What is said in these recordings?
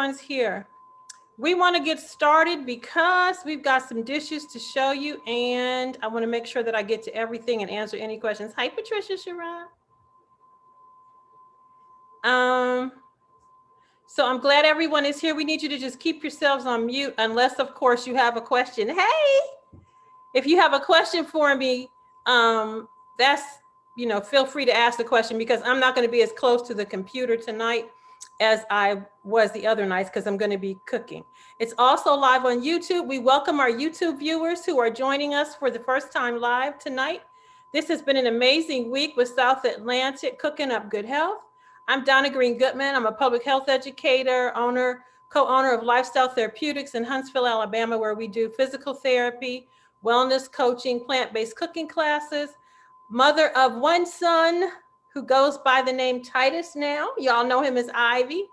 everyone's here. We want to get started because we've got some dishes to show you, and I want to make sure that I get to everything and answer any questions. Hi, Patricia Sharon. So I'm glad everyone is here. We need you to just keep yourselves on mute, unless, of course, you have a question. Hey, if you have a question for me, that's, feel free to ask the question, because I'm not going to be as close to the computer tonight as I was the other nights, because I'm going to be cooking. It's also live on YouTube. We welcome our YouTube viewers who are joining us for the first time live tonight. This has been an amazing week with South Atlantic Cooking Up Good Health. I'm Donna Green Goodman. I'm a public health educator, co-owner of Lifestyle Therapeutics in Huntsville, Alabama, where we do physical therapy, wellness coaching, plant-based cooking classes, mother of one son who goes by the name Titus now. Y'all know him as Ivy.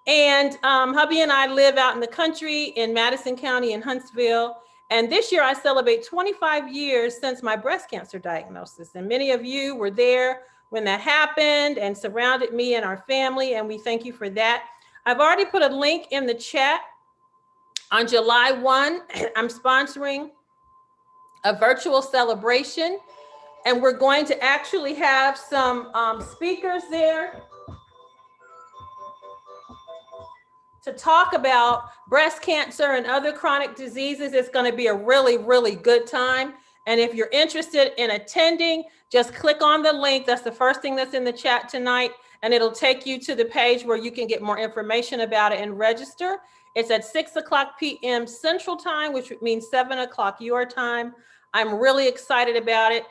And hubby and I live out in the country in Madison County in Huntsville. And this year I celebrate 25 years since my breast cancer diagnosis. And many of you were there when that happened and surrounded me and our family. And we thank you for that. I've already put a link in the chat. On July 1, I'm sponsoring a virtual celebration. And we're going to actually have some speakers there to talk about breast cancer and other chronic diseases. It's going to be a really, really good time. And if you're interested in attending, just click on the link. That's the first thing that's in the chat tonight. And it'll take you to the page where you can get more information about it and register. It's at 6:00 p.m. Central Time, which means 7:00 your time. I'm really excited about it.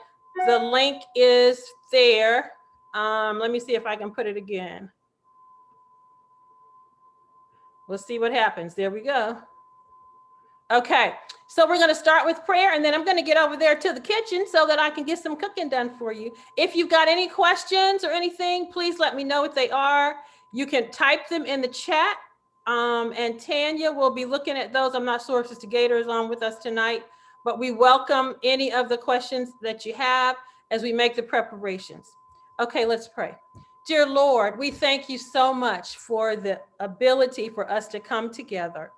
The link is there. Let me see if I can put it again. We'll see what happens. There we go. Okay, so we're going to start with prayer, and then I'm going to get over there to the kitchen so that I can get some cooking done for you. If you've got any questions or anything, please let me know what they are. You can type them in the chat, and Tanya will be looking at those. I'm not sure if Sister Gator is on with us tonight, but we welcome any of the questions that you have as we make the preparations. Okay, let's pray. Dear Lord, we thank you so much for the ability for us to come together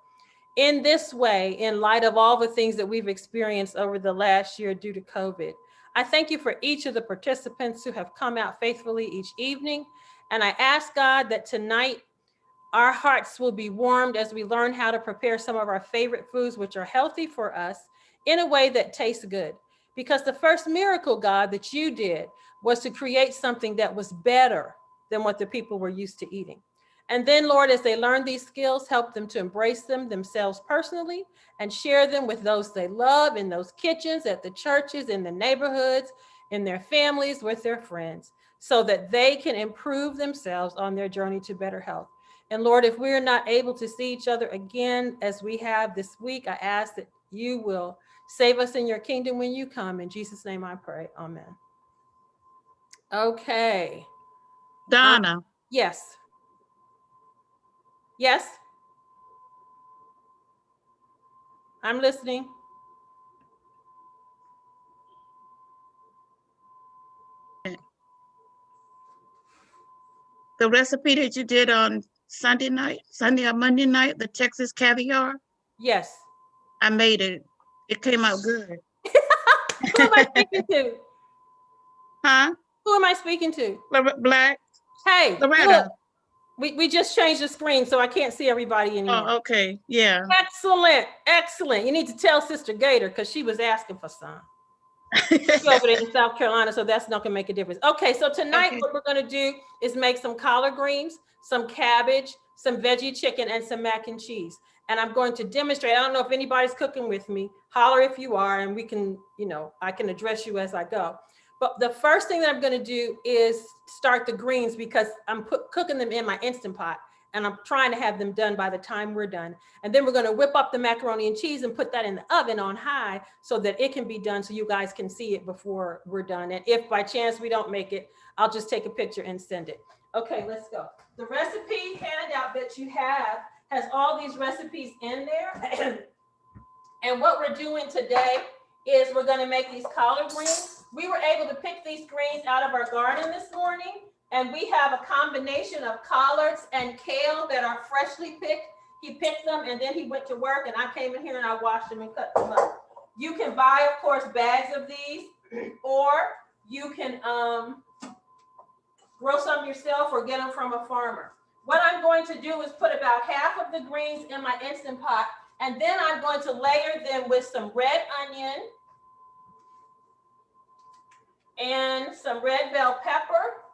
in this way, in light of all the things that we've experienced over the last year due to COVID. I thank you for each of the participants who have come out faithfully each evening. And I ask God that tonight our hearts will be warmed as we learn how to prepare some of our favorite foods, which are healthy for us, in a way that tastes good. Because the first miracle, God, that you did was to create something that was better than what the people were used to eating. And then, Lord, as they learn these skills, help them to embrace them themselves personally and share them with those they love in those kitchens, at the churches, in the neighborhoods, in their families, with their friends, so that they can improve themselves on their journey to better health. And Lord, if we're not able to see each other again as we have this week, I ask that you will save us in your kingdom when you come. In Jesus' name I pray. Amen. Okay. Donna. Yes. Yes. I'm listening. The recipe that you did on Sunday or Monday night, the Texas caviar. Yes. I made it. It came out good. Who am I speaking to? Huh? Who am I speaking to? Black. Hey, Loretta. Look, we just changed the screen, so I can't see everybody anymore. Oh, okay. Yeah. Excellent. Excellent. You need to tell Sister Gator, because she was asking for some. She's over there in South Carolina, so that's not going to make a difference. Okay, so tonight what we're going to do is make some collard greens, some cabbage, some veggie chicken, and some mac and cheese. And I'm going to demonstrate. I don't know if anybody's cooking with me. Holler if you are, and we can, I can address you as I go. But the first thing that I'm going to do is start the greens, because I'm cooking them in my Instant Pot. And I'm trying to have them done by the time we're done. And then we're going to whip up the macaroni and cheese and put that in the oven on high so that it can be done, so you guys can see it before we're done. And if by chance we don't make it, I'll just take a picture and send it. Okay, let's go. The recipe handout that you have has all these recipes in there. And what we're doing today is we're going to make these collard greens. We were able to pick these greens out of our garden this morning. And we have a combination of collards and kale that are freshly picked. He picked them and then he went to work and I came in here and I washed them and cut them up. You can buy, of course, bags of these, or you can grow some yourself or get them from a farmer. What I'm going to do is put about half of the greens in my Instant Pot, and then I'm going to layer them with some red onion and some red bell pepper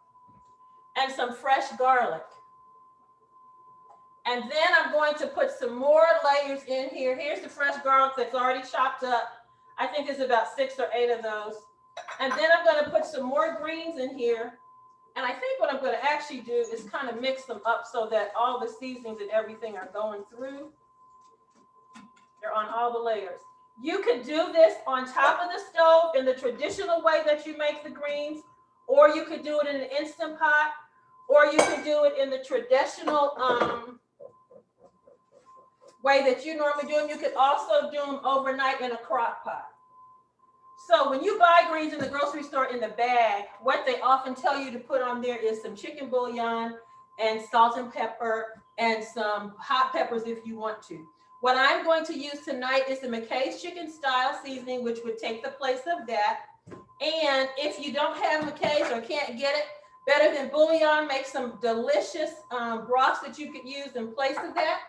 and some fresh garlic. And then I'm going to put some more layers in here. Here's the fresh garlic that's already chopped up. I think there's about 6 or 8 of those. And then I'm going to put some more greens in here. And I think what I'm going to actually do is kind of mix them up so that all the seasonings and everything are going through. They're on all the layers. You could do this on top of the stove in the traditional way that you make the greens, or you could do it in an Instant Pot, or you could do it in the traditional way that you normally do them. You could also do them overnight in a crock pot. So when you buy greens in the grocery store in the bag, what they often tell you to put on there is some chicken bouillon and salt and pepper and some hot peppers if you want to. What I'm going to use tonight is the McKay's chicken style seasoning, which would take the place of that. And if you don't have McKay's or can't get it, better than bouillon, make some delicious broths that you could use in place of that.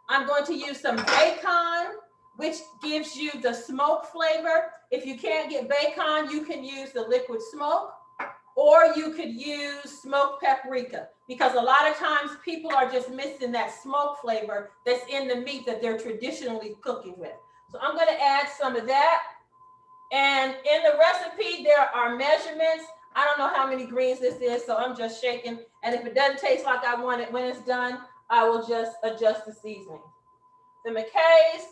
I'm going to use some bacon, which gives you the smoke flavor. If you can't get bacon, you can use the liquid smoke, or you could use smoked paprika, because a lot of times people are just missing that smoke flavor that's in the meat that they're traditionally cooking with. So I'm going to add some of that. And in the recipe, there are measurements. I don't know how many greens this is, so I'm just shaking. And if it doesn't taste like I want it when it's done, I will just adjust the seasoning. The McKay's,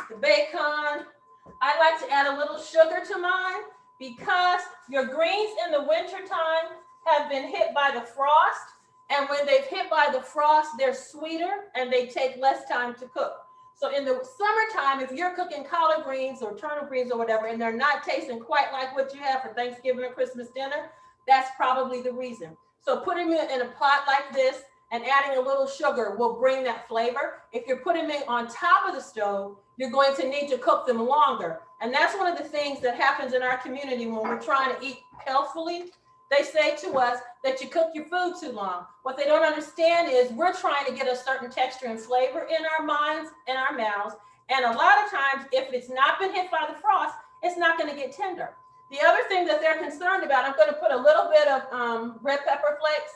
the bacon. I like to add a little sugar to mine because your greens in the wintertime have been hit by the frost. And when they've hit by the frost, they're sweeter and they take less time to cook. So in the summertime, if you're cooking collard greens or turnip greens or whatever, and they're not tasting quite like what you have for Thanksgiving or Christmas dinner, that's probably the reason. So putting them in a pot like this and adding a little sugar will bring that flavor. If you're putting them on top of the stove, you're going to need to cook them longer. And that's one of the things that happens in our community when we're trying to eat healthfully. They say to us that you cook your food too long. What they don't understand is we're trying to get a certain texture and flavor in our minds and our mouths. And a lot of times, if it's not been hit by the frost, it's not going to get tender. The other thing that they're concerned about, I'm going to put a little bit of red pepper flakes.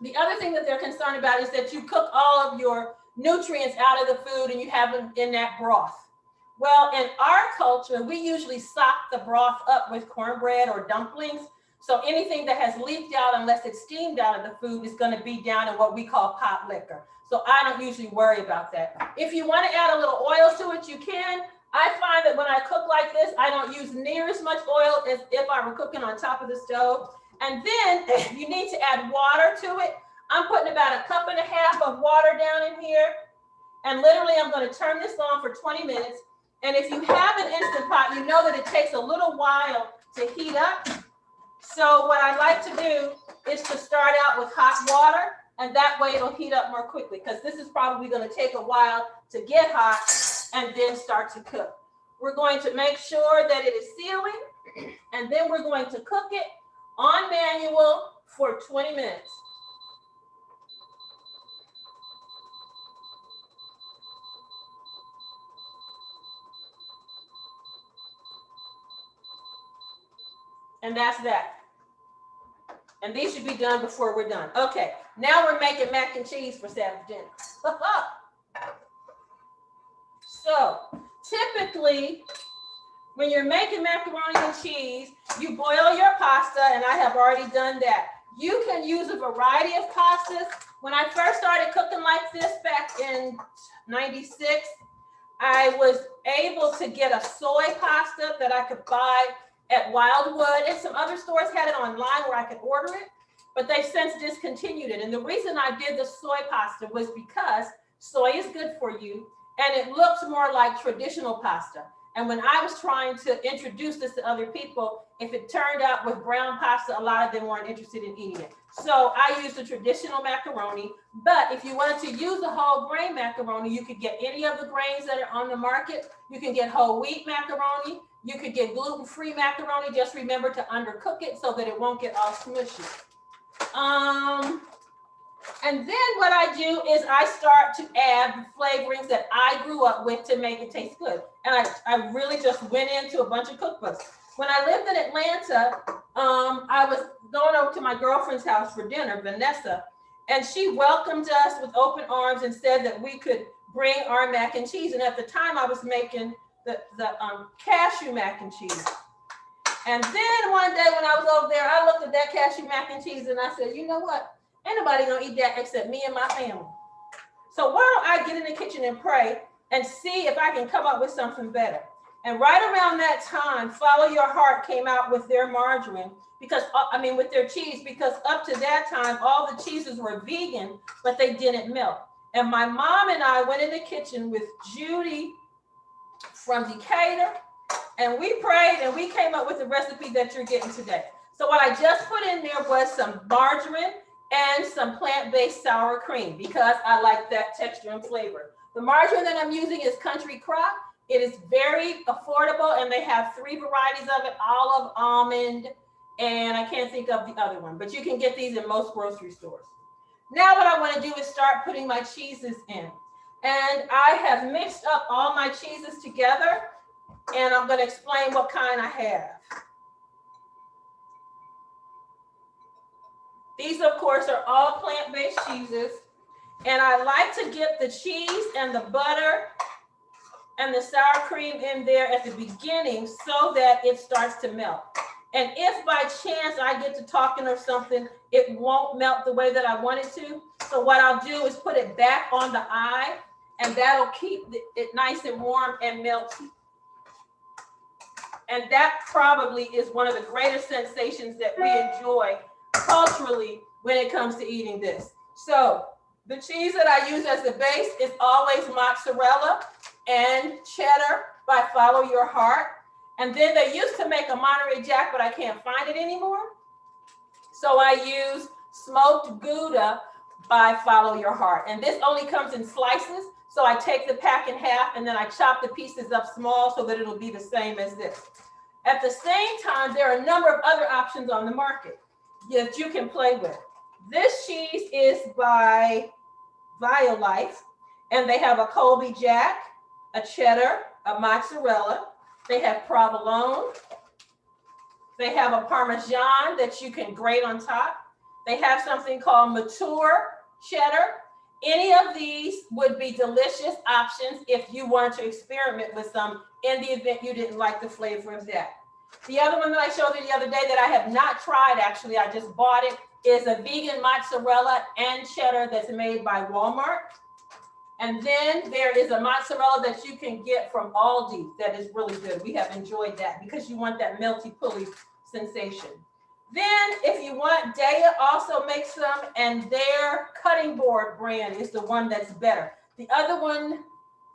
The other thing that they're concerned about is that you cook all of your nutrients out of the food and you have them in that broth. Well, in our culture, we usually sock the broth up with cornbread or dumplings. So anything that has leaked out, unless it's steamed out of the food, is going to be down in what we call pot liquor. So I don't usually worry about that. If you want to add a little oil to it, you can. I find that when I cook like this, I don't use near as much oil as if I were cooking on top of the stove. And then you need to add water to it. I'm putting about 1.5 cups of water down in here. And literally, I'm going to turn this on for 20 minutes. And if you have an Instant Pot, you know that it takes a little while to heat up. So what I like to do is to start out with hot water, and that way it'll heat up more quickly, because this is probably going to take a while to get hot and then start to cook. We're going to make sure that it is sealing, and then we're going to cook it on manual for 20 minutes. And that's that. And these should be done before we're done. Okay, now we're making mac and cheese for Saturday dinner. So typically, when you're making macaroni and cheese, you boil your pasta, and I have already done that. You can use a variety of pastas. When I first started cooking like this back in '96, I was able to get a soy pasta that I could buy at Wildwood, and some other stores had it online where I could order it, but they've since discontinued it. And the reason I did the soy pasta was because soy is good for you, and it looks more like traditional pasta. And when I was trying to introduce this to other people, if it turned out with brown pasta, a lot of them weren't interested in eating it. So I used the traditional macaroni, but if you wanted to use a whole grain macaroni, you could get any of the grains that are on the market. You can get whole wheat macaroni. You could get gluten-free macaroni. Just remember to undercook it so that it won't get all smushy. And then what I do is I start to add the flavorings that I grew up with to make it taste good. And I really just went into a bunch of cookbooks. When I lived in Atlanta, I was going over to my girlfriend's house for dinner, Vanessa, and she welcomed us with open arms and said that we could bring our mac and cheese. And at the time I was making the cashew mac and cheese. And then one day when I was over there, I looked at that cashew mac and cheese and I said, you know what? Ain't nobody gonna eat that except me and my family. So why don't I get in the kitchen and pray and see if I can come up with something better? And right around that time, Follow Your Heart came out with their margarine because, with their cheese, because up to that time, all the cheeses were vegan, but they didn't melt. And my mom and I went in the kitchen with Judy from Decatur, and we prayed and we came up with the recipe that you're getting today. So what I just put in there was some margarine and some plant-based sour cream because I like that texture and flavor. The margarine that I'm using is Country Crock. It is very affordable and they have 3 varieties of it, olive, almond, and I can't think of the other one, but you can get these in most grocery stores. Now what I want to do is start putting my cheeses in. And I have mixed up all my cheeses together and I'm going to explain what kind I have. These, of course, are all plant-based cheeses. And I like to get the cheese and the butter and the sour cream in there at the beginning so that it starts to melt. And if by chance I get to talking or something, it won't melt the way that I want it to. So what I'll do is put it back on the eye and that'll keep it nice and warm and melty. And that probably is one of the greatest sensations that we enjoy culturally when it comes to eating this. So the cheese that I use as the base is always mozzarella and cheddar by Follow Your Heart. And then they used to make a Monterey Jack, but I can't find it anymore. So I use smoked Gouda by Follow Your Heart. And this only comes in slices. So I take the pack in half and then I chop the pieces up small so that it'll be the same as this. At the same time, there are a number of other options on the market that you can play with. This cheese is by Violife, and they have a Colby Jack, a cheddar, a mozzarella. They have provolone. They have a Parmesan that you can grate on top. They have something called mature cheddar. Any of these would be delicious options if you wanted to experiment with some in the event you didn't like the flavor of that. The other one that I showed you the other day that I have not tried, actually, I just bought it, is a vegan mozzarella and cheddar that's made by Walmart. And then there is a mozzarella that you can get from Aldi that is really good. We have enjoyed that because you want that melty pulley sensation. Then if you want, Daya also makes some, and their cutting board brand is the one that's better. The other one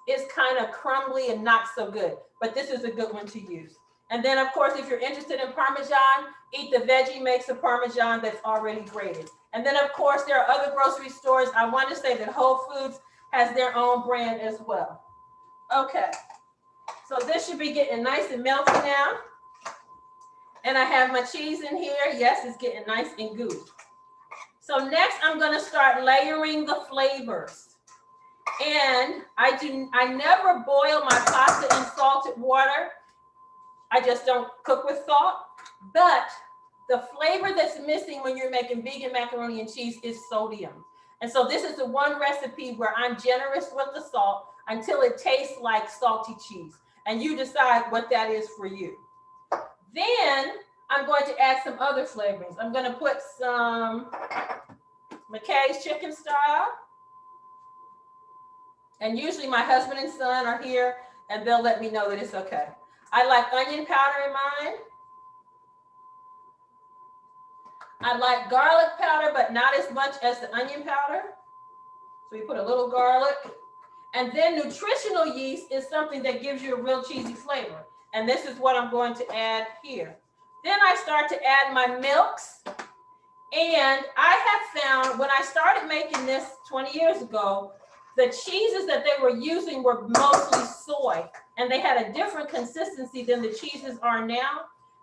is kind of crumbly and not so good, but this is a good one to use. And then of course, if you're interested in Parmesan, Eat the Veggie makes a Parmesan that's already grated. And then of course, there are other grocery stores. I want to say that Whole Foods has their own brand as well. Okay, so this should be getting nice and melty now. And I have my cheese in here. Yes, it's getting nice and gooey. So next I'm gonna start layering the flavors. And I never boil my pasta in salted water. I just don't cook with salt, but the flavor that's missing when you're making vegan macaroni and cheese is sodium. And so this is the one recipe where I'm generous with the salt until it tastes like salty cheese. And you decide what that is for you. Then I'm going to add some other flavorings. I'm going to put some McKay's chicken style. And usually my husband and son are here and they'll let me know that it's okay. I like onion powder in mine. I like garlic powder, but not as much as the onion powder. So we put a little garlic. And then nutritional yeast is something that gives you a real cheesy flavor. And this is what I'm going to add here. Then I start to add my milks. And I have found when I started making this 20 years ago, the cheeses that they were using were mostly soy, and they had a different consistency than the cheeses are now.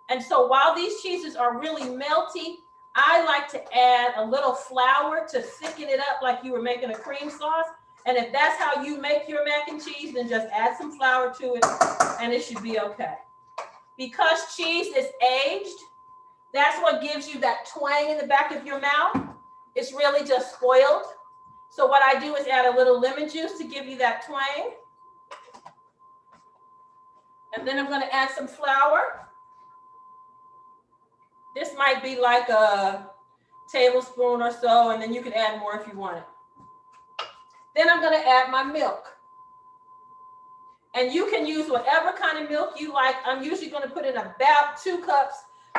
And so while these cheeses are really melty, I like to add a little flour to thicken it up like you were making a cream sauce. And if that's how you make your mac and cheese, then just add some flour to it and it should be okay. Because cheese is aged, that's what gives you that twang in the back of your mouth. It's really just spoiled. So what I do is add a little lemon juice to give you that twang. And then I'm going to add some flour. This might be like a tablespoon or so, and then you can add more if you want it. Then I'm going to add my milk. And you can use whatever kind of milk you like. I'm usually going to put in about 2 cups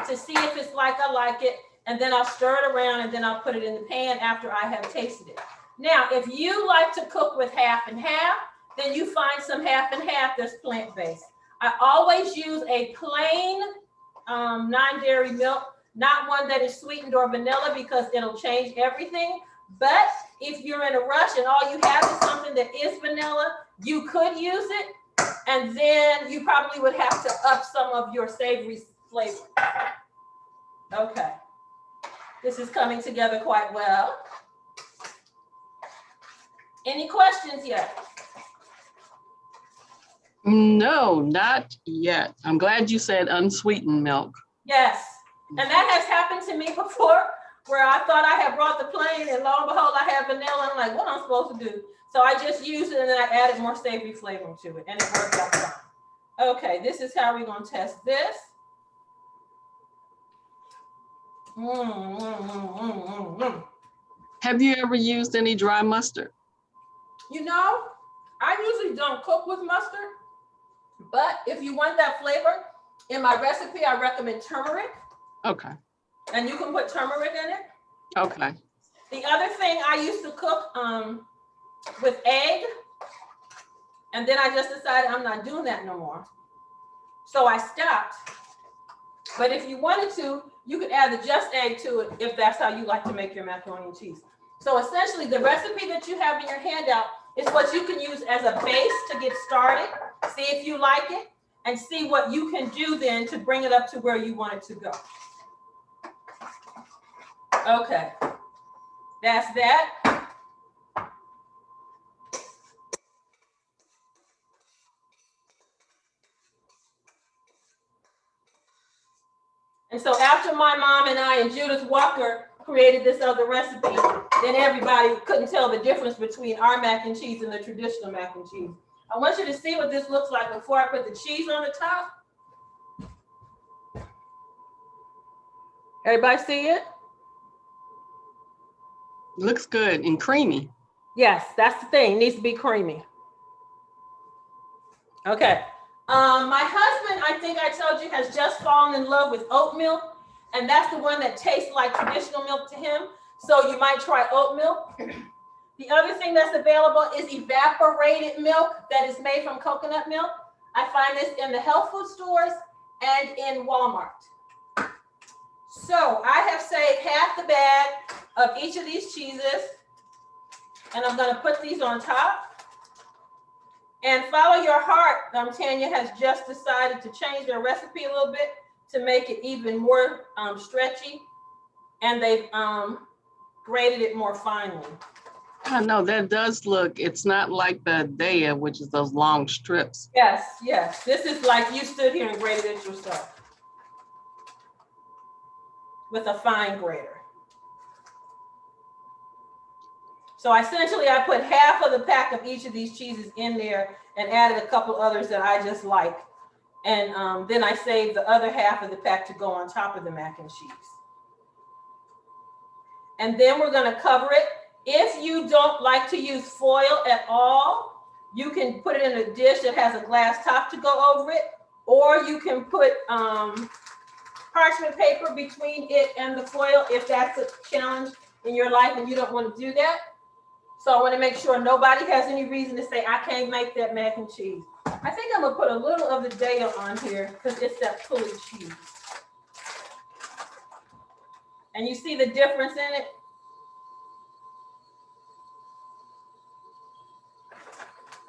to see if it's like I like it. And then I'll stir it around and then I'll put it in the pan after I have tasted it. Now, if you like to cook with half and half, then you find some half and half that's plant-based. I always use a plain non-dairy milk, not one that is sweetened or vanilla because it'll change everything. But if you're in a rush and all you have is something that is vanilla, you could use it. And then you probably would have to up some of your savory flavor. Okay. This is coming together quite well. Any questions yet? No, not yet. I'm glad you said unsweetened milk. Yes. And that has happened to me before where I thought I had brought the plain and lo and behold, I have vanilla. I'm like, what am I supposed to do? So I just used it and then I added more savory flavor to it and it worked out fine. Okay, this is how we're going to test this. Have you ever used any dry mustard? You know, I usually don't cook with mustard, but if you want that flavor, in my recipe, I recommend turmeric. Okay. And you can put turmeric in it. Okay. The other thing I used to cook with egg, and then I just decided I'm not doing that no more. So I stopped. But if you wanted to, you could add the just egg to it if that's how you like to make your macaroni and cheese. So essentially, the recipe that you have in your handout is what you can use as a base to get started, see if you like it, and see what you can do then to bring it up to where you want it to go. Okay, that's that. And so after my mom and I and Judith Walker created this other recipe, then everybody couldn't tell the difference between our mac and cheese and the traditional mac and cheese. I want you to see what this looks like before I put the cheese on the top. Everybody see it? Looks good and creamy. Yes, that's the thing. It needs to be creamy. Okay. My husband, I think I told you, has just fallen in love with oat milk, and that's the one that tastes like traditional milk to him. So you might try oat milk. The other thing that's available is evaporated milk that is made from coconut milk. I find this in the health food stores and in Walmart. So I have saved half the bag of each of these cheeses, and I'm going to put these on top. And follow your heart. Tanya has just decided to change their recipe a little bit to make it even more stretchy, and they've grated it more finely. I know that does look, it's not like the Daya, which is those long strips. Yes, yes. This is like you stood here and grated it yourself with a fine grater. So essentially I put half of the pack of each of these cheeses in there and added a couple others that I just like. And then I saved the other half of the pack to go on top of the mac and cheese. And then we're gonna cover it. If you don't like to use foil at all, you can put it in a dish that has a glass top to go over it, or you can put parchment paper between it and the foil if that's a challenge in your life and you don't want to do that. So I want to make sure nobody has any reason to say, I can't make that mac and cheese. I think I'm going to put a little of the Daya on here because it's that fully cheese. And you see the difference in it?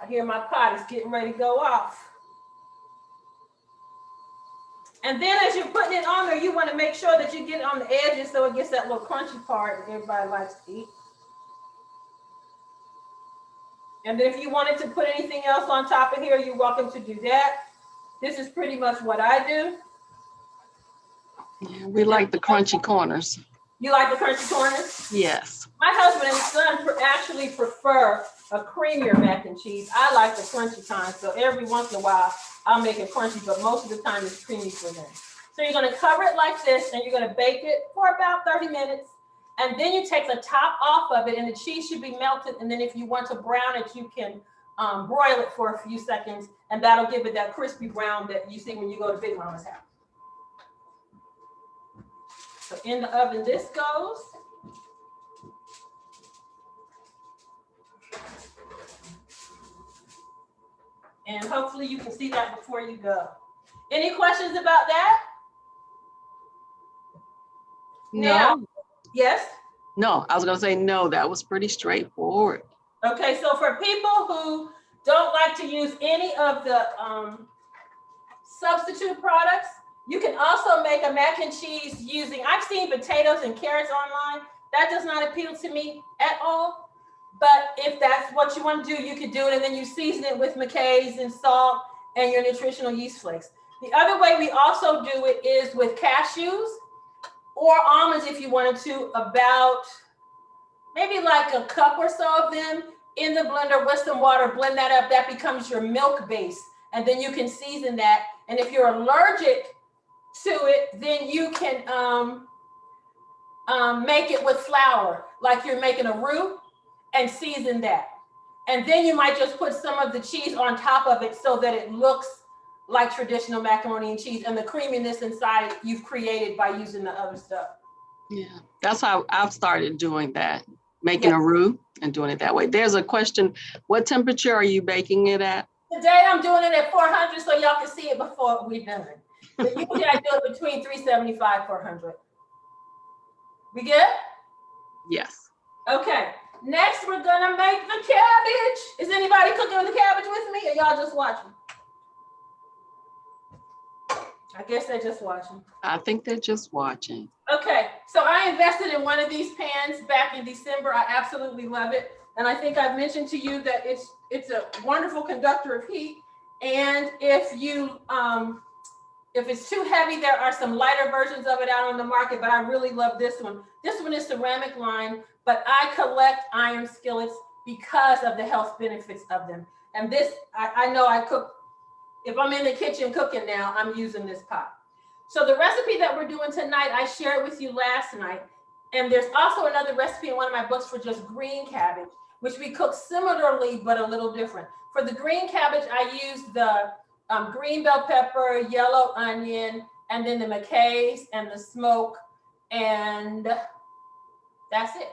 I hear my pot is getting ready to go off. And then as you're putting it on there, you want to make sure that you get it on the edges so it gets that little crunchy part that everybody likes to eat. And then if you wanted to put anything else on top of here, you're welcome to do that. This is pretty much what I do. Yeah, we like the crunchy corners. You like the crunchy corners? Yes. My husband and son actually prefer a creamier mac and cheese. I like the crunchy kind, so every once in a while I'll make it crunchy, but most of the time it's creamy for them. So you're gonna cover it like this and you're gonna bake it for about 30 minutes. And then you take the top off of it and the cheese should be melted. And then if you want to brown it, you can broil it for a few seconds and that'll give it that crispy brown that you see when you go to Big Mama's house. So in the oven this goes. And hopefully you can see that before you go. Any questions about that? No. Now, yes? No, I was gonna say no, that was pretty straightforward. Okay, so for people who don't like to use any of the substitute products, you can also make a mac and cheese using, I've seen potatoes and carrots online. That does not appeal to me at all. But if that's what you want to do, you could do it and then you season it with McKay's and salt and your nutritional yeast flakes. The other way we also do it is with cashews or almonds if you wanted to, about maybe like a cup or so of them in the blender with some water, blend that up, that becomes your milk base. And then you can season that. And if you're allergic to it, then you can make it with flour, like you're making a roux, and season that. And then you might just put some of the cheese on top of it so that it looks like traditional macaroni and cheese and the creaminess inside you've created by using the other stuff. Yeah, that's how I've started doing that, making a roux and doing it that way. There's a question, what temperature are you baking it at? Today I'm doing it at 400 so y'all can see it before we're done. But usually I do it between 375, 400. We good? Yes. Okay, next we're gonna make the cabbage. Is anybody cooking with the cabbage with me or y'all just watching? I guess they're just watching. I think they're just watching. Okay, so I invested in one of these pans back in December. I absolutely love it. And I think I've mentioned to you that it's a wonderful conductor of heat. And if it's too heavy, there are some lighter versions of it out on the market, but I really love this one. This one is ceramic lined, but I collect iron skillets because of the health benefits of them. And this, I know I cook, if I'm in the kitchen cooking now, I'm using this pot. So the recipe that we're doing tonight, I shared with you last night. And there's also another recipe in one of my books for just green cabbage, which we cook similarly, but a little different. For the green cabbage, I use the green bell pepper, yellow onion, and then the McKay's and the smoke, and that's it.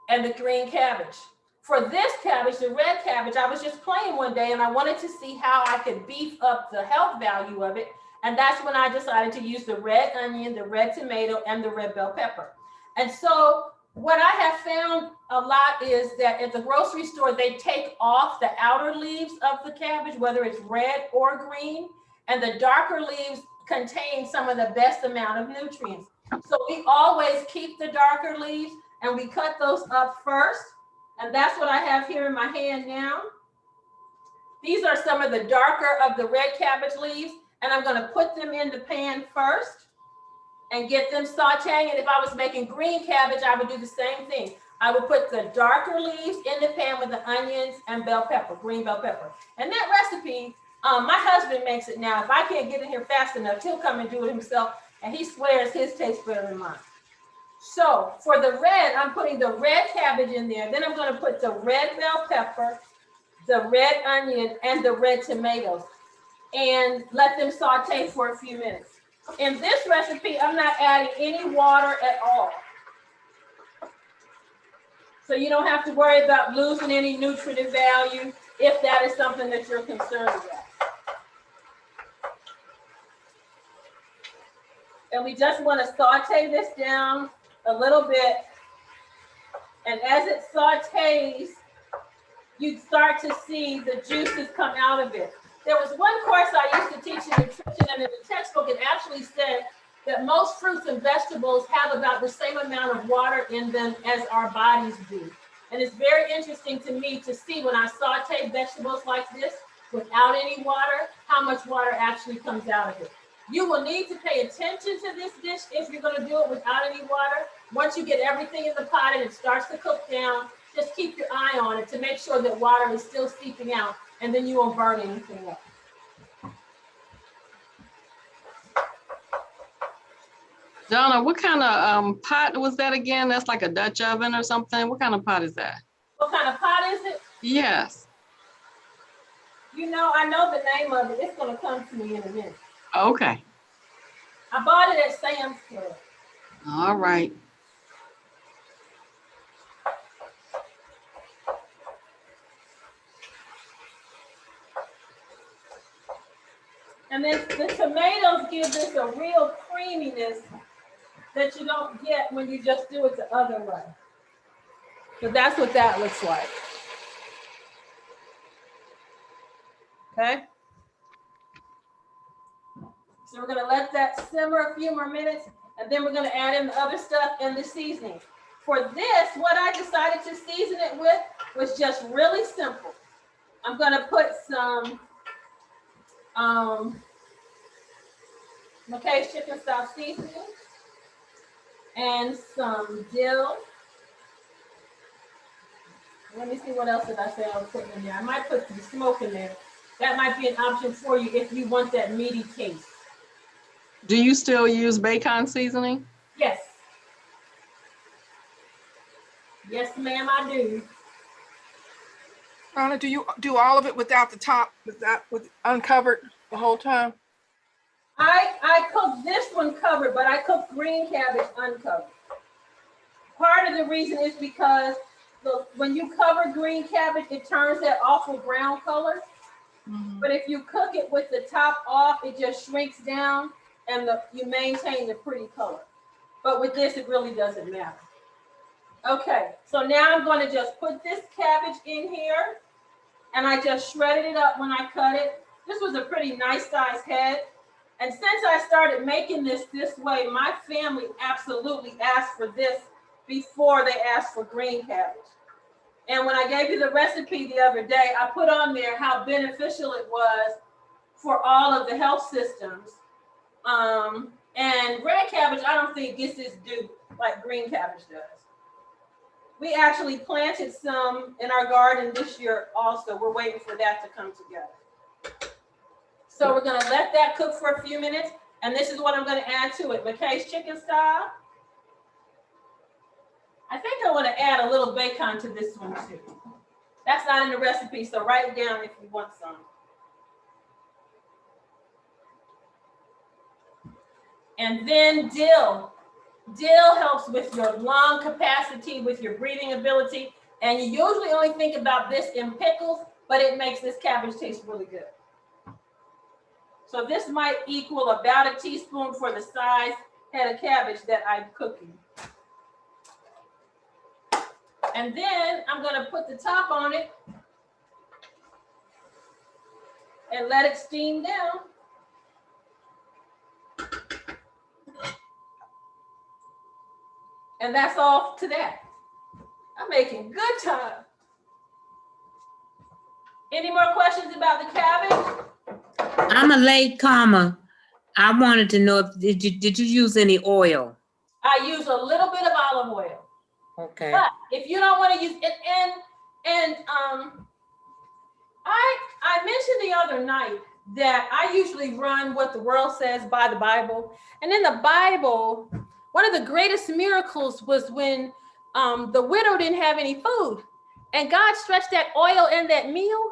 And the green cabbage. For this cabbage, the red cabbage, I was just playing one day and I wanted to see how I could beef up the health value of it. And that's when I decided to use the red onion, the red tomato, and the red bell pepper. And so what I have found a lot is that at the grocery store, they take off the outer leaves of the cabbage, whether it's red or green, and the darker leaves contain some of the best amount of nutrients. So we always keep the darker leaves and we cut those up first. And that's what I have here in my hand now. These are some of the darker of the red cabbage leaves, and I'm gonna put them in the pan first and get them sauteing. And if I was making green cabbage, I would do the same thing. I would put the darker leaves in the pan with the onions and bell pepper, green bell pepper. And that recipe, my husband makes it now. If I can't get in here fast enough, he'll come and do it himself. And he swears his tastes better than mine. So for the red, I'm putting the red cabbage in there. Then I'm gonna put the red bell pepper, the red onion, and the red tomatoes, and let them saute for a few minutes. In this recipe, I'm not adding any water at all. So you don't have to worry about losing any nutritive value if that is something that you're concerned about. And we just want to saute this down a little bit. And as it sautés, you start to see the juices come out of it. There was one course I used to teach in nutrition, and in the textbook, it actually said that most fruits and vegetables have about the same amount of water in them as our bodies do. And it's very interesting to me to see when I saute vegetables like this without any water, how much water actually comes out of it. You will need to pay attention to this dish if you're going to do it without any water. Once you get everything in the pot and it starts to cook down, just keep your eye on it to make sure that water is still seeping out, and then you won't burn anything up. Donna, what kind of pot was that again? That's like a Dutch oven or something? What kind of pot is that? What kind of pot is it? Yes. You know, I know the name of it. It's going to come to me in a minute. Okay. I bought it at Sam's Club. All right. And then the tomatoes give this a real creaminess that you don't get when you just do it the other way. So that's what that looks like. Okay. So we're gonna let that simmer a few more minutes, and then we're gonna add in the other stuff and the seasoning. For this, what I decided to season it with was just really simple. I'm gonna put some McKay's chicken stock seasoning and some dill. Let me see what else did I say I was putting in there. I might put some smoke in there. That might be an option for you if you want that meaty taste. Do you still use bacon seasoning? Yes. Yes, ma'am, I do. Donna, do you do all of it without the top, with uncovered the whole time? I cooked this one covered, but I cooked green cabbage uncovered. Part of the reason is because when you cover green cabbage, it turns that awful brown color. Mm-hmm. But if you cook it with the top off, it just shrinks down and you maintain the pretty color. But with this, it really doesn't matter. Okay, so now I'm going to just put this cabbage in here, and I just shredded it up when I cut it. This was a pretty nice size head. And since I started making this way, my family absolutely asked for this before they asked for green cabbage. And when I gave you the recipe the other day, I put on there how beneficial it was for all of the health systems. And red cabbage, I don't think gets its due like green cabbage does. We actually planted some in our garden this year also. We're waiting for that to come together. So we're gonna let that cook for a few minutes. And this is what I'm gonna add to it. McKay's chicken stock. I think I wanna add a little bacon to this one too. That's not in the recipe, so write it down if you want some. And then dill. Dill helps with your lung capacity, with your breathing ability. And you usually only think about this in pickles, but it makes this cabbage taste really good. So this might equal about a teaspoon for the size head of cabbage that I'm cooking. And then I'm gonna put the top on it and let it steam down. And that's all to that. I'm making good time. Any more questions about the cabbage? I'm a late comer. I wanted to know if did you use any oil? I use a little bit of olive oil. Okay. But if you don't want to use it, I mentioned the other night that I usually run what the world says by the Bible. And in the Bible, one of the greatest miracles was when the widow didn't have any food. And God stretched that oil in that meal.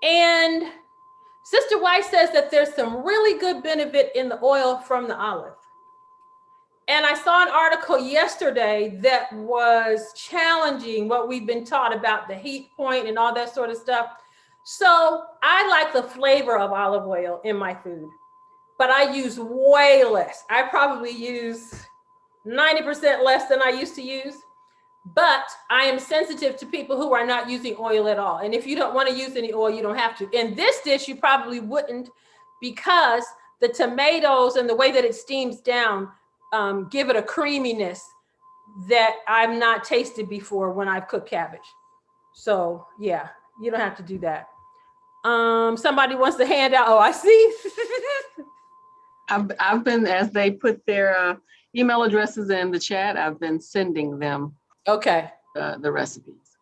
And Sister White says that there's some really good benefit in the oil from the olive. And I saw an article yesterday that was challenging what we've been taught about the heat point and all that sort of stuff. So I like the flavor of olive oil in my food, but I use way less. I probably use 90% less than I used to use. But I am sensitive to people who are not using oil at all. And if you don't want to use any oil, you don't have to. In this dish, you probably wouldn't, because the tomatoes and the way that it steams down give it a creaminess that I've not tasted before when I've cooked cabbage. So yeah, you don't have to do that. Somebody wants to hand out. Oh, I see. I've been, as they put their email addresses in the chat, I've been sending them Okay. the recipes.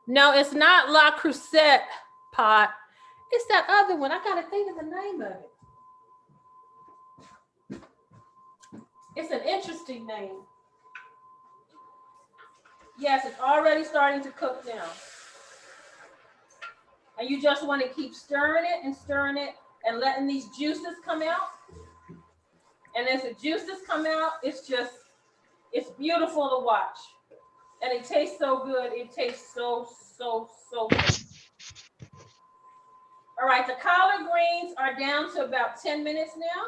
No, it's not La Crusette pot. It's that other one. I gotta think of the name of it. It's an interesting name. Yes, it's already starting to cook now. And you just want to keep stirring it and letting these juices come out. And as the juices come out, it's beautiful to watch. And it tastes so good. It tastes so good. All right, the collard greens are down to about 10 minutes now.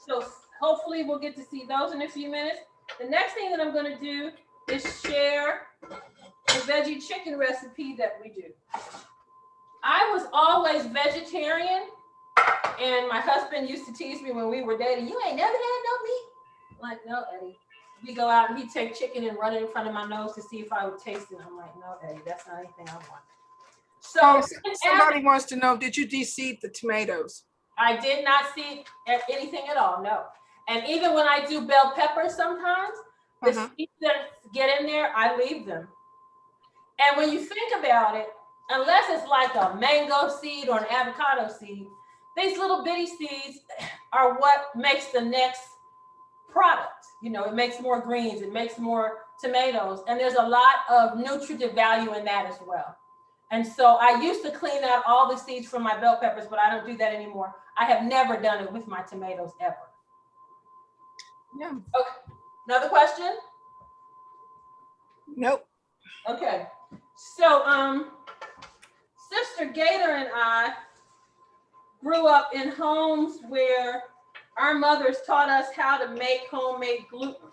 So hopefully we'll get to see those in a few minutes. The next thing that I'm going to do is share the veggie chicken recipe that we do. I was always vegetarian, and my husband used to tease me when we were dating, "You ain't never had no meat?" I'm like, "No, Eddie." We go out and he'd take chicken and run it in front of my nose to see if I would taste it. I'm like, "No, Eddie, that's not anything I want." So Somebody wants to know, did you de-seed the tomatoes? I did not see anything at all, no. And even when I do bell peppers sometimes, the seeds that get in there, I leave them. And when you think about it, unless it's like a mango seed or an avocado seed, these little bitty seeds are what makes the next product. You know, it makes more greens, it makes more tomatoes, and there's a lot of nutritive value in that as well. And so I used to clean out all the seeds from my bell peppers, but I don't do that anymore. I have never done it with my tomatoes ever. Yeah. Okay, another question? Nope. Okay, so Sister Gator and I grew up in homes where our mothers taught us how to make homemade gluten.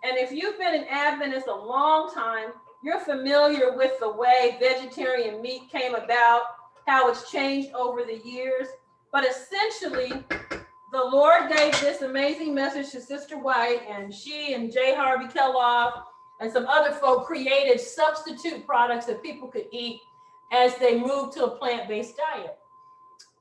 And if you've been an Adventist a long time, you're familiar with the way vegetarian meat came about, how it's changed over the years. But essentially, the Lord gave this amazing message to Sister White, and she and J. Harvey Kellogg and some other folk created substitute products that people could eat as they moved to a plant-based diet.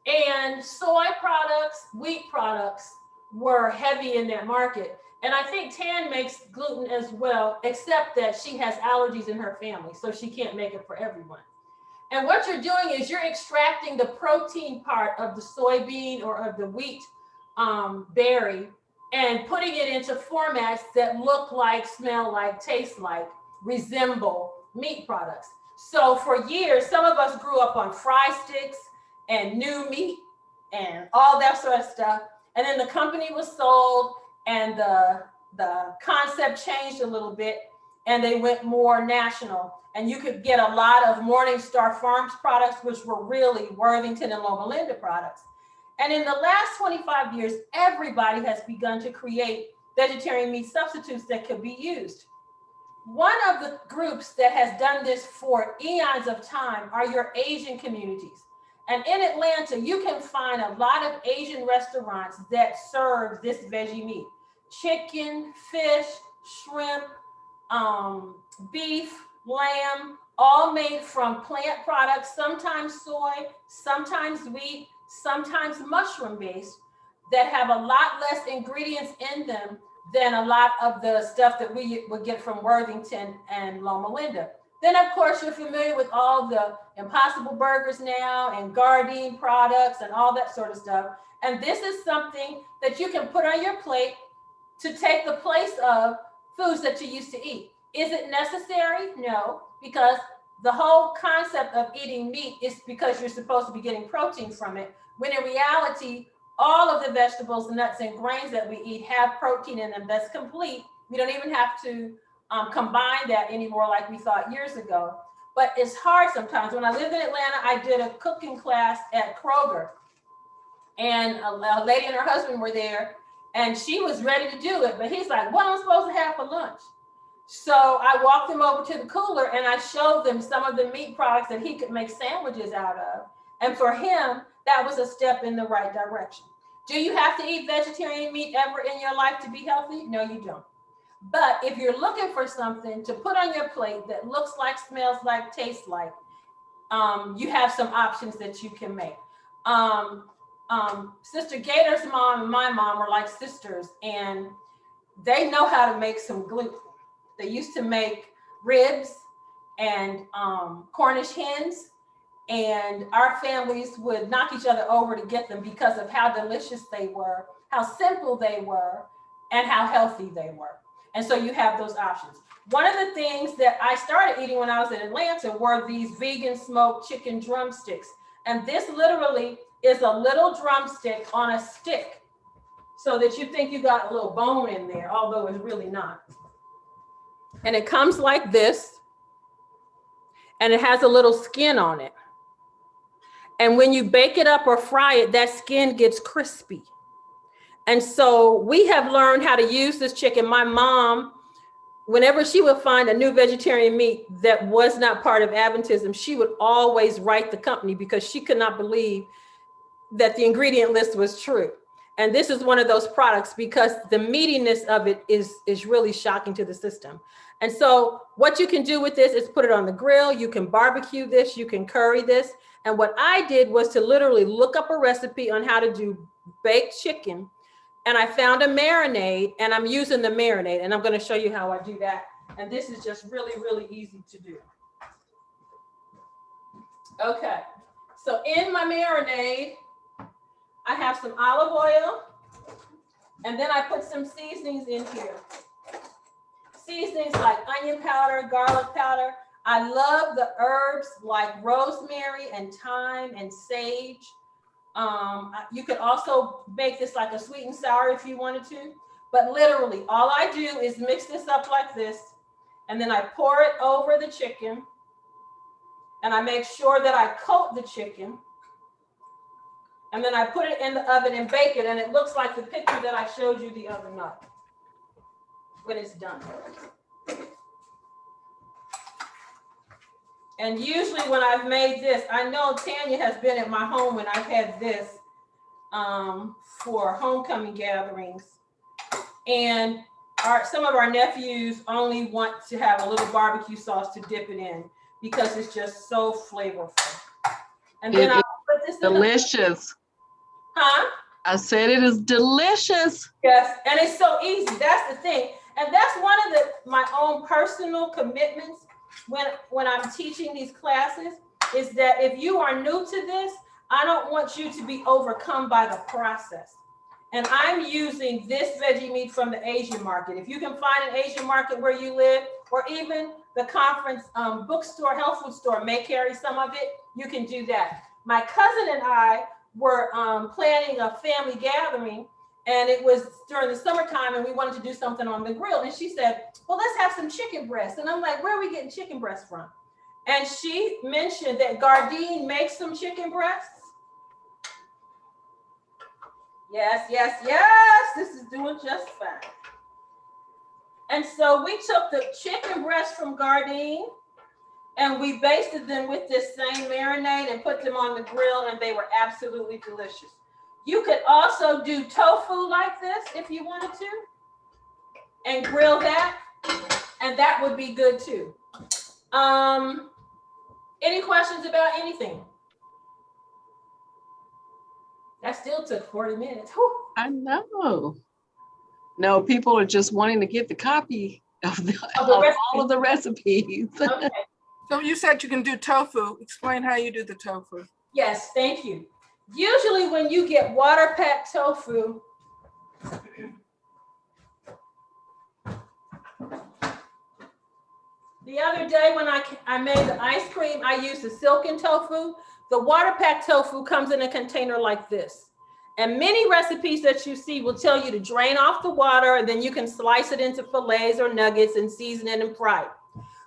And soy products, wheat products were heavy in that market. And I think Tan makes gluten as well, except that she has allergies in her family, so she can't make it for everyone. And what you're doing is you're extracting the protein part of the soybean or of the wheat berry and putting it into formats that look like, smell like, taste like, resemble meat products. So for years, some of us grew up on fry sticks and new meat and all that sort of stuff. And then the company was sold and the concept changed a little bit and they went more national. And you could get a lot of Morningstar Farms products, which were really Worthington and Loma Linda products. And in the last 25 years, everybody has begun to create vegetarian meat substitutes that could be used. One of the groups that has done this for eons of time are your Asian communities. And in Atlanta, you can find a lot of Asian restaurants that serve this veggie meat. Chicken, fish, shrimp, beef, lamb, all made from plant products, sometimes soy, sometimes wheat, sometimes mushroom-based, that have a lot less ingredients in them than a lot of the stuff that we would get from Worthington and Loma Linda. Then, of course, you're familiar with all the Impossible Burgers now and Gardein products and all that sort of stuff. And this is something that you can put on your plate to take the place of foods that you used to eat. Is it necessary? No, because the whole concept of eating meat is because you're supposed to be getting protein from it, when in reality, all of the vegetables, nuts, and grains that we eat have protein in them that's complete. We don't even have to combine that anymore like we thought years ago. But it's hard sometimes. When I lived in Atlanta, I did a cooking class at Kroger. And a lady and her husband were there. And she was ready to do it, but he's like, what am I supposed to have for lunch? So I walked them over to the cooler and I showed them some of the meat products that he could make sandwiches out of. And for him, that was a step in the right direction. Do you have to eat vegetarian meat ever in your life to be healthy? No, you don't. But if you're looking for something to put on your plate that looks like, smells like, tastes like, you have some options that you can make. Sister Gator's mom and my mom are like sisters, and they know how to make some gluten. They used to make ribs and Cornish hens, and our families would knock each other over to get them because of how delicious they were, how simple they were, and how healthy they were. And so you have those options. One of the things that I started eating when I was in Atlanta were these vegan smoked chicken drumsticks. And this literally is a little drumstick on a stick, so that you think you got a little bone in there, although it's really not. And it comes like this, and it has a little skin on it. And when you bake it up or fry it, that skin gets crispy. And so we have learned how to use this chicken. My mom, whenever she would find a new vegetarian meat that was not part of Adventism, she would always write the company because she could not believe that the ingredient list was true. And this is one of those products because the meatiness of it is really shocking to the system. And so what you can do with this is put it on the grill. You can barbecue this, you can curry this. And what I did was to literally look up a recipe on how to do baked chicken. And I found a marinade, and I'm using the marinade, and I'm going to show you how I do that. And this is just really, really easy to do. Okay, so in my marinade, I have some olive oil, and then I put some seasonings in here. Seasonings like onion powder, garlic powder. I love the herbs like rosemary and thyme and sage. You could also make this like a sweet and sour if you wanted to, but literally all I do is mix this up like this, and then I pour it over the chicken, and I make sure that I coat the chicken, and then I put it in the oven and bake it, and it looks like the picture that I showed you the other night when it's done. And usually when I've made this, I know Tanya has been at my home when I've had this for homecoming gatherings. And some of our nephews only want to have a little barbecue sauce to dip it in because it's just so flavorful. And then I'll put this delicious. Huh? I said it is delicious. Yes, and it's so easy. That's the thing. And that's one of my own personal commitments when I'm teaching these classes, is that if you are new to this, I don't want you to be overcome by the process. And I'm using this veggie meat from the Asian market. If you can find an Asian market where you live, or even the conference bookstore, health food store may carry some of it, you can do that. My cousin and I were planning a family gathering, and it was during the summertime, and we wanted to do something on the grill. And she said, well, let's have some chicken breasts. And I'm like, where are we getting chicken breasts from? And she mentioned that Gardein makes some chicken breasts. Yes, yes, yes, this is doing just fine. And so we took the chicken breasts from Gardein, and we basted them with this same marinade and put them on the grill, and they were absolutely delicious. You could also do tofu like this if you wanted to, and grill that, and that would be good too. Any questions about anything? That still took 40 minutes. Whew. I know. No, people are just wanting to get the copy of all of the recipes. Okay. So you said you can do tofu. Explain how you do the tofu. Yes, thank you. Usually when you get water packed tofu, the other day when I made the ice cream, I used the silken tofu. The water packed tofu comes in a container like this. And many recipes that you see will tell you to drain off the water, and then you can slice it into fillets or nuggets and season it and fry it.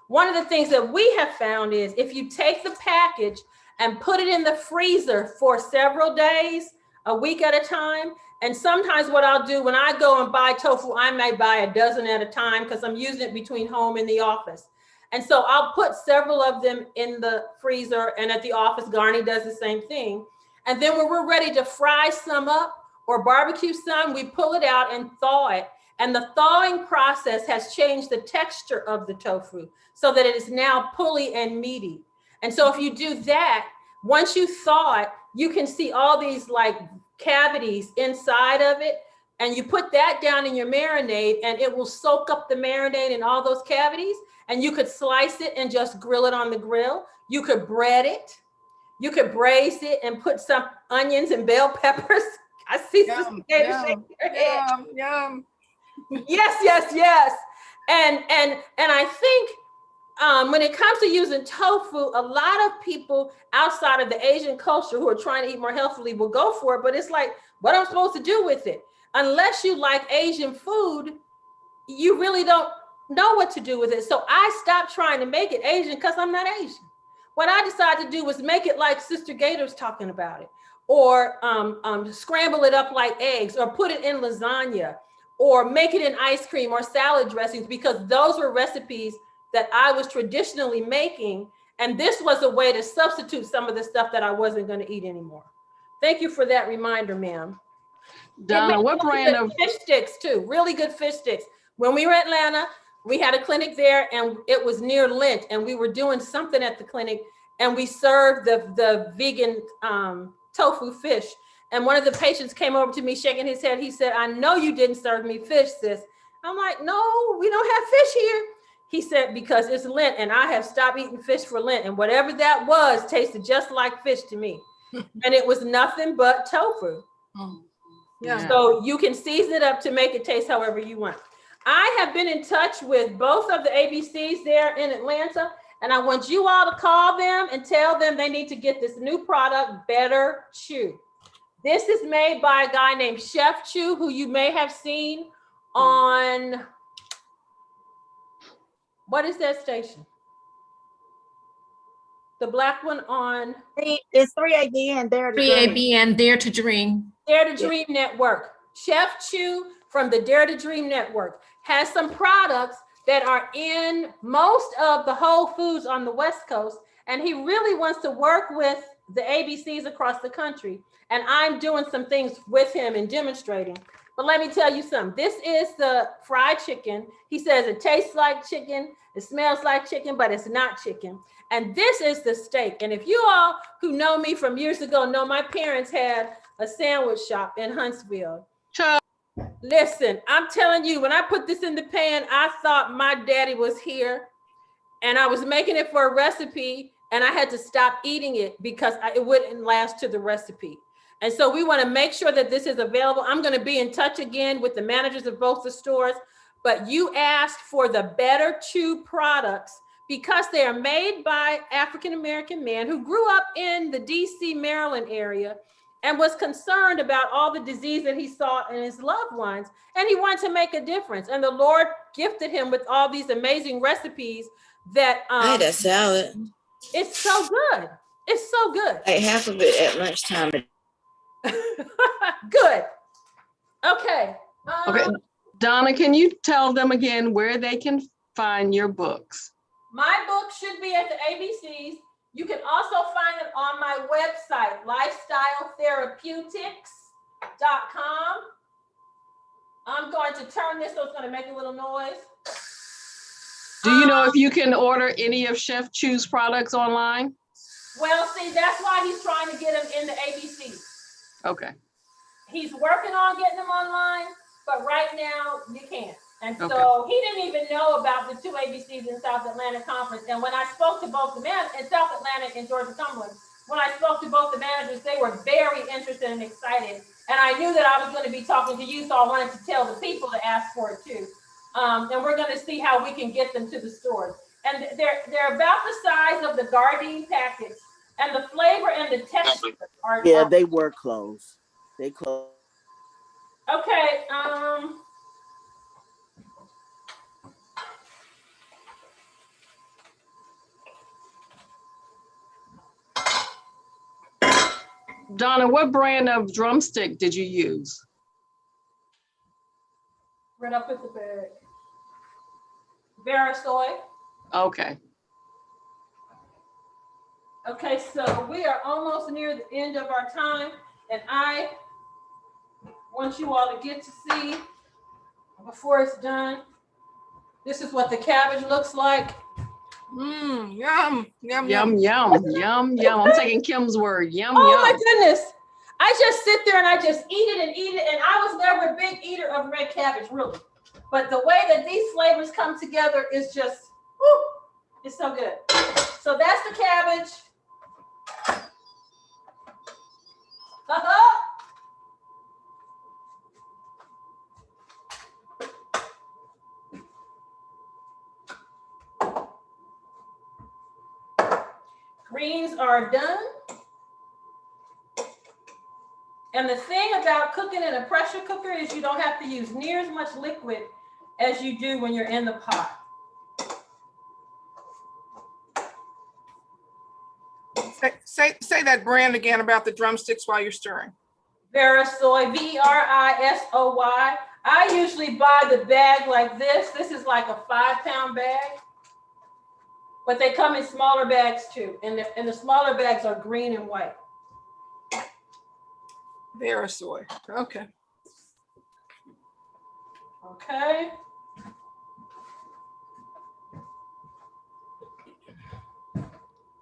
One of the things that we have found is if you take the package and put it in the freezer for several days, a week at a time, And sometimes what I'll do when I go and buy tofu, I may buy a dozen at a time because I'm using it between home and the office. And so I'll put several of them in the freezer, and at the office, Garni does the same thing. And then when we're ready to fry some up or barbecue some, we pull it out and thaw it. And the thawing process has changed the texture of the tofu so that it is now pully and meaty. And so if you do that, once you thaw it, you can see all these like cavities inside of it. And you put that down in your marinade and it will soak up the marinade in all those cavities. And you could slice it and just grill it on the grill. You could bread it. You could braise it and put some onions and bell peppers. I see Yum, Sister Gator yum, shaking her head. Yum. Yes. And I think when it comes to using tofu, a lot of people outside of the Asian culture who are trying to eat more healthily will go for it, but it's like, what am I supposed to do with it? Unless you like Asian food, you really don't know what to do with it. So I stopped trying to make it Asian because I'm not Asian. What I decided to do was make it like Sister Gator's talking about it, or scramble it up like eggs, or put it in lasagna, or make it in ice cream or salad dressings, because those were recipes that I was traditionally making. And this was a way to substitute some of the stuff that I wasn't going to eat anymore. Thank you for that reminder, ma'am. Donna, what brand of Fish sticks too, really good fish sticks. When we were in Atlanta, we had a clinic there and it was near Lent, and we were doing something at the clinic and we served the vegan tofu fish. And one of the patients came over to me shaking his head. He said, "I know you didn't serve me fish, sis." I'm like, "No, we don't have fish here." He said, "Because it's Lent and I have stopped eating fish for Lent. And whatever that was tasted just like fish to me." And it was nothing but tofu. Yeah. So you can season it up to make it taste however you want. I have been in touch with both of the ABCs there in Atlanta, and I want you all to call them and tell them they need to get this new product, Better Chew. This is made by a guy named Chef Chew, who you may have seen on, what is that station? The black one on It's 3ABN, Dare to Dream. 3ABN, Dare to Dream. Dare to Dream Network. Chef Chew from the Dare to Dream Network has some products that are in most of the Whole Foods on the West Coast, and he really wants to work with the ABCs across the country. And I'm doing some things with him and demonstrating. But let me tell you something. This is the fried chicken. He says it tastes like chicken, it smells like chicken, but it's not chicken. And this is the steak. And if you all who know me from years ago know, my parents had a sandwich shop in Huntsville. Chuck? Listen, I'm telling you, when I put this in the pan, I thought my daddy was here, and I was making it for a recipe, and I had to stop eating it because it wouldn't last to the recipe. And so we want to make sure that this is available. I'm going to be in touch again with the managers of both the stores, but you asked for the Better Chew products because they are made by African-American men who grew up in the DC, Maryland area and was concerned about all the disease that he saw in his loved ones. And he wanted to make a difference. And the Lord gifted him with all these amazing recipes that I had that salad. it's so good. It's so good. I ate half of it at lunchtime. Good. Okay. Okay, Donna, can you tell them again where they can find your books? My book should be at the ABCs. You can also find it on my website, lifestyletherapeutics.com. I'm going to turn this so it's going to make a little noise. Do you know if you can order any of Chef Chew's products online? Well, see, that's why he's trying to get them in the ABCs. Okay. He's working on getting them online, but right now you can't. And so Okay. he didn't even know about the two ABCs in South Atlanta Conference. And when I spoke to both the men in South Atlantic and Georgia Cumberland, when I spoke to both the managers, they were very interested and excited. And I knew that I was going to be talking to you, so I wanted to tell the people to ask for it too. And we're going to see how we can get them to the stores. And they're about the size of the Gardein package, and the flavor and the texture are. Yeah, they were closed. They closed. Okay. Donna, what brand of drumstick did you use? Right up with the bag. Vera soy. Okay. Okay, so we are almost near the end of our time, and I want you all to get to see, before it's done, this is what the cabbage looks like. Mmm, yum, yum, Yum, yum. yum, yum. I'm taking Kim's word. Yum, Oh my yum. goodness. I just sit there and I just eat it and eat it. And I was never a big eater of red cabbage, really. But the way that these flavors come together is just, woo, it's so good. So that's the cabbage. Greens are done. And the thing about cooking in a pressure cooker is you don't have to use near as much liquid as you do when you're in the pot. Say that brand again about the drumsticks while you're stirring. Verisoy, V-E-R-I-S-O-Y. I usually buy the bag like this. This is like a 5-pound bag. But they come in smaller bags too. And the smaller bags are green and white. Verisoy. Okay. Okay.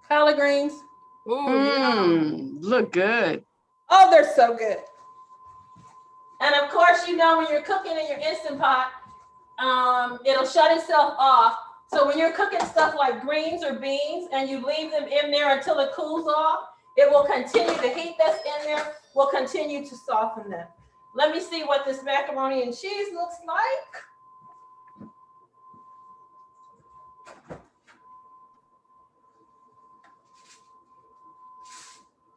Collard greens. Ooh, yum. Look good. Oh, they're so good. And of course, you know, when you're cooking in your Instant Pot, it'll shut itself off. So when you're cooking stuff like greens or beans and you leave them in there until it cools off, it will continue, the heat that's in there will continue to soften them. Let me see what this macaroni and cheese looks like.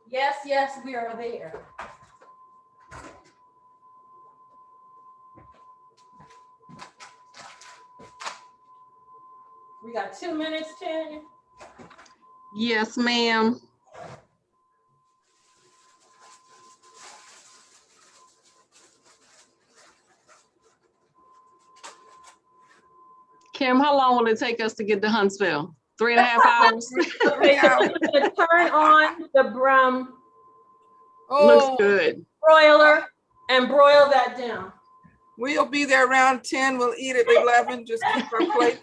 Yes, yes, we are there. We got 2 minutes, Tanya. Yes, ma'am. Kim, how long will it take us to get to Huntsville? 3.5 hours? Okay, so we're gonna turn on the Looks Oh, good. broiler and broil that down. we'll be there around 10. We'll eat at 11. Just keep our plate.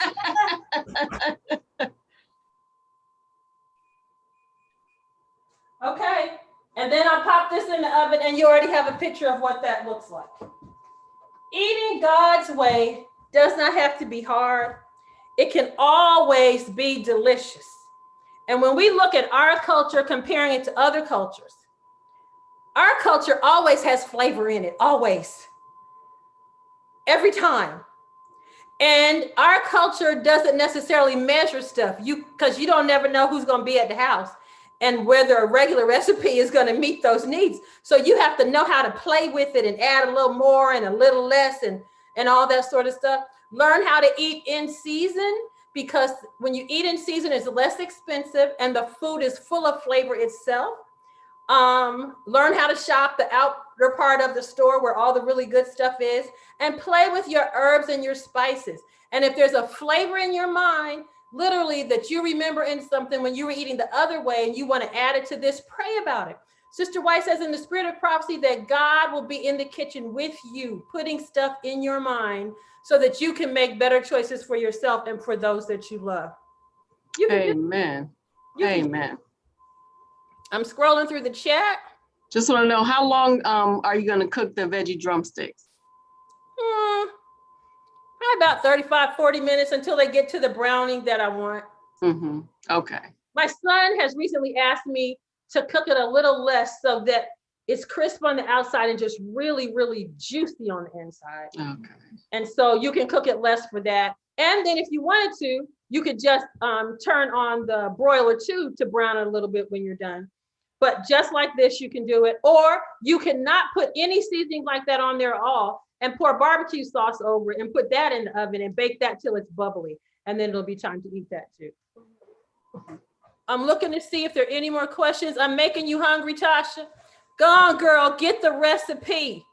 Okay, and then I'll pop this in the oven and you already have a picture of what that looks like. Eating God's way does not have to be hard. It can always be delicious. And when we look at our culture, comparing it to other cultures, our culture always has flavor in it, always. Every time. And our culture doesn't necessarily measure stuff because you don't never know who's going to be at the house and whether a regular recipe is going to meet those needs. So you have to know how to play with it and add a little more and a little less and all that sort of stuff. Learn how to eat in season, because when you eat in season, it's less expensive and the food is full of flavor itself. Learn how to shop the outer part of the store where all the really good stuff is, and play with your herbs and your spices. And if there's a flavor in your mind, literally that you remember in something when you were eating the other way and you want to add it to this, pray about it. Sister White says in the spirit of prophecy that God will be in the kitchen with you, putting stuff in your mind so that you can make better choices for yourself and for those that you love. Amen. Amen. I'm scrolling through the chat. Just want to know, how long are you going to cook the veggie drumsticks? About 35, 40 minutes until they get to the browning that I want. Mm-hmm. Okay. My son has recently asked me to cook it a little less so that it's crisp on the outside and just really, really juicy on the inside. Okay. And so you can cook it less for that. And then if you wanted to, you could just turn on the broiler too to brown it a little bit when you're done. But just like this, you can do it. Or you cannot put any seasoning like that on there at all and pour barbecue sauce over it and put that in the oven and bake that till it's bubbly. And then it'll be time to eat that too. I'm looking to see if there are any more questions. I'm making you hungry, Tasha. Go on, girl, get the recipe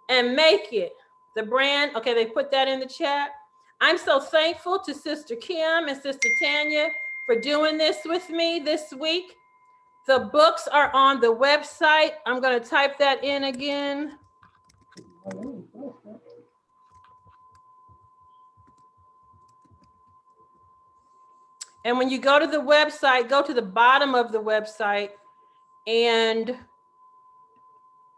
and make it. The brand, okay, they put that in the chat. I'm so thankful to Sister Kim and Sister Tanya for doing this with me this week. The books are on the website. I'm going to type that in again. And when you go to the website, go to the bottom of the website and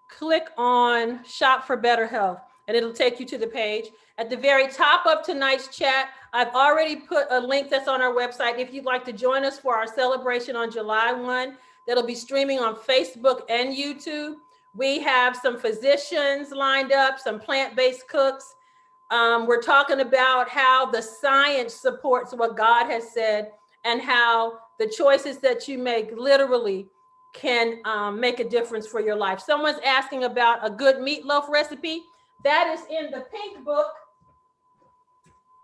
click on Shop for Better Health, and it'll take you to the page. At the very top of tonight's chat, I've already put a link that's on our website. If you'd like to join us for our celebration on July 1, that'll be streaming on Facebook and YouTube. We have some physicians lined up, some plant-based cooks. We're talking about how the science supports what God has said and how the choices that you make literally can make a difference for your life. Someone's asking about a good meatloaf recipe. That is in the pink book.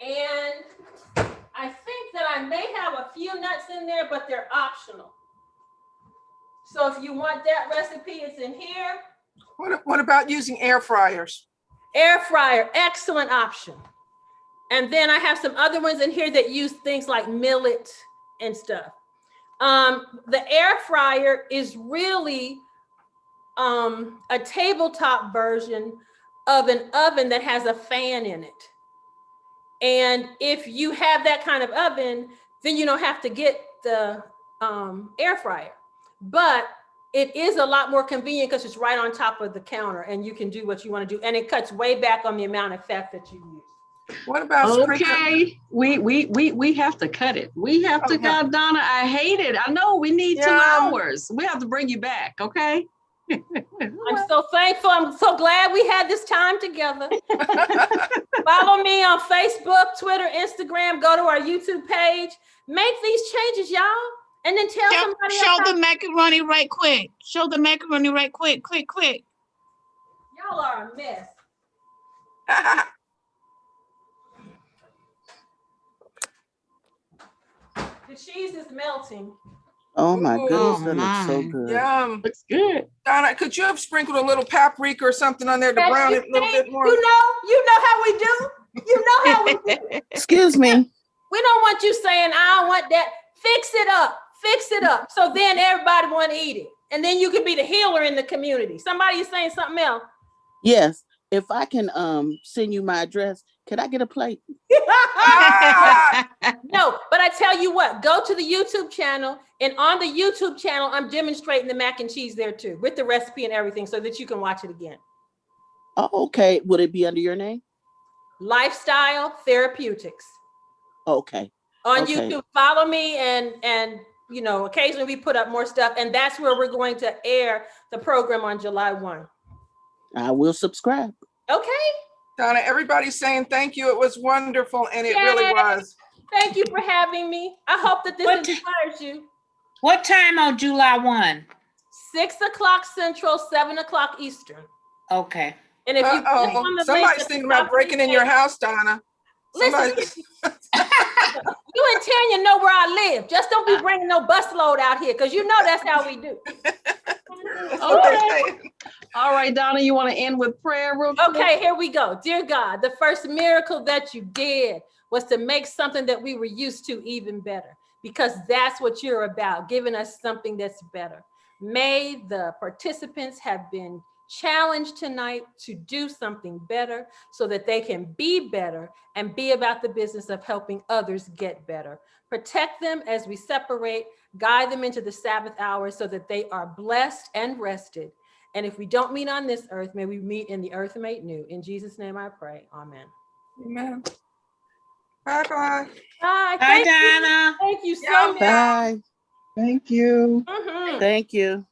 And I think that I may have a few nuts in there, but they're optional. So if you want that recipe, it's in here. What about using air fryers? Air fryer, excellent option. And then I have some other ones in here that use things like millet and stuff. The air fryer is really a tabletop version of an oven that has a fan in it. And if you have that kind of oven, then you don't have to get the air fryer. But it is a lot more convenient because it's right on top of the counter and you can do what you want to do. And it cuts way back on the amount of fat that you use. What about sprinkling? Okay, we have to cut it. We have to Okay. cut, Donna. I hate it. I know we need 2 Yeah. hours. We have to bring you back, okay? I'm so thankful. I'm so glad we had this time together. Follow me on Facebook, Twitter, Instagram. Go to our YouTube page. Make these changes, y'all. And then tell somebody Show else. the macaroni right quick. Show the macaroni right quick, quick. Y'all are a mess. The cheese is melting. Oh my Ooh. goodness, Oh, that looks so my. good. Yum. Looks good. Donna, could you have sprinkled a little paprika or something on there to That brown you it a little think- bit more? You know how we do. You know how we do. Excuse me. We don't want you saying, I don't want that. Fix it up. Fix it up. So then everybody want to eat it. And then you can be the healer in the community. Somebody is saying something else. Yes, if I can send you my address, can I get a plate? Ah! No, but I tell you what, go to the YouTube channel, and on the YouTube channel, I'm demonstrating the mac and cheese there too, with the recipe and everything, so that you can watch it again. Oh, okay. Would it be under your name? Lifestyle Therapeutics Okay. on Okay. YouTube. Follow me, and you know, occasionally we put up more stuff, and that's where we're going to air the program on July 1. I will subscribe. Okay. Donna, everybody's saying thank you. It was wonderful, and it really Yay. was. Thank you for having me. I hope that this What inspires you. What time on July 1? 6 o'clock Central, 7 o'clock Eastern. Okay. And if you click on Uh-oh, the link somebody's at the thinking top about of breaking the in your page- house, Donna. Listen, Somebody- you and Tanya know where I live. Just don't be bringing no bus load out here, because you know that's how we do. That's what they're saying. All right, Donna, you want to end with prayer real quick? Okay, here we go. Dear God, the first miracle that you did was to make something that we were used to even better, because that's what you're about, giving us something that's better. May the participants have been challenged tonight to do something better so that they can be better and be about the business of helping others get better. Protect them as we separate, guide them into the Sabbath hour so that they are blessed and rested. And if we don't meet on this earth, may we meet in the earth made new. In Jesus' name I pray. Amen. Amen. Bye-bye. Bye. Bye, Thank you. Donna. Thank you so Yeah, much. Bye. Thank you. Mhm. Thank you.